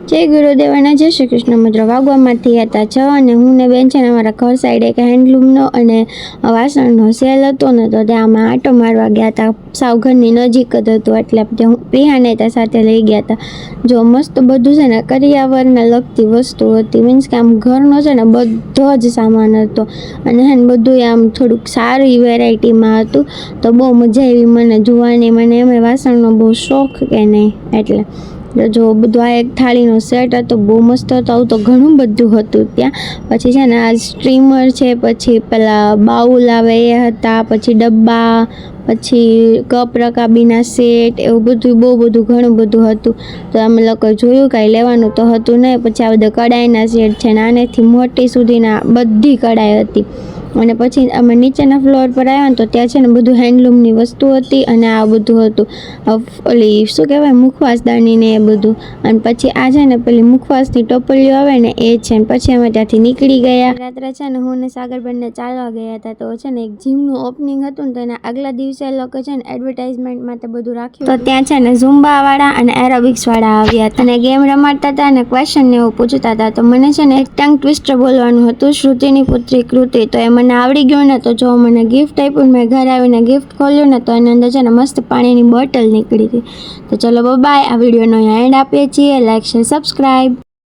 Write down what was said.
જય ગુરુદેવ અને જય શ્રી કૃષ્ણ મિત્રો. વાગવામાંથી હતા 6 અને હું ને બેન છે ને અમારા ઘર સાઈડ એક હેન્ડલૂમનો અને વાસણનો સેલ હતો ને, તો ત્યાં અમે આંટો મારવા ગયા હતા. સાવ ઘરની નજીક જ હતું એટલે હું પ્રિયાને ત્યાં સાથે લઈ ગયા હતા. જો મસ્ત બધું છે ને કરિયાવરને લગતી વસ્તુ હતી, મીન્સ કે આમ ઘરનો છે ને બધો જ સામાન હતો અને હે ને બધું આમ થોડુંક સારી વેરાયટીમાં હતું. તો બહુ મજા આવી મને જોવાની. મને એમાં વાસણનો બહુ શોખ કે નહીં એટલે જો બધું આ એક થાળીનો સેટ હતો, બહુ મસ્ત હતો. આવું તો ઘણું બધું હતું ત્યાં. પછી છે ને આ સ્ટ્રીમર છે, પછી પેલા બાઉલ આવે એ હતા, પછી ડબ્બા, પછી કપ રકાબીના સેટ, એવું બધું બહુ બધું ઘણું બધું હતું. તો અમે લોકો જોયું, કાંઈ લેવાનું તો હતું નહીં. પછી આ બધા કડાઈના સેટ છે, નાનેથી મોટી સુધીના બધી કડાઈ હતી. અને પછી અમે નીચેના ફ્લોર પર આવ્યા ને, તો ત્યાં છે ને બધું હેન્ડલૂમની વસ્તુ હતી અને આ બધું હતું ઓલી શું કહેવાય મુખવાસદાની ને એ બધું. અને પછી આ છે ને પેલી મુખવાસની ટોપલીઓ આવે ને એ છે. ને પછી અમે ત્યાંથી નીકળી ગયા. રાત્રે છે ને હું ને સાગરબેનને ચાલવા ગયા હતા. તો છે ને એક જીમનું ઓપનિંગ હતું ને, તો એના આગલા દિવસે લોકો છે ને એડવર્ટાઇઝમેન્ટ માટે બધું રાખ્યું. તો ત્યાં છે ને ઝુંબાવાળા અને એરોબિક્સવાળા આવ્યા હતા અને ગેમ રમાડતા હતા અને ક્વેશ્ચન ને એવું પૂછતા હતા. તો મને છે ને એક ટંગ ટ્વિસ્ટર બોલવાનું હતું, શ્રુતિની પુત્રી કૃતિ. તો એ મને આવડી ગયું ને, તો જો મને ગિફ્ટ આપ્યું. મેં ઘરે આવીને ગિફ્ટ ખોલ્યું ને, તો એની અંદર છે ને મસ્ત પાણીની બોટલ નીકળી હતી. તો ચલો બાય. આ વિડીયોનો એન્ડ આપીએ છીએ. Like, share, subscribe.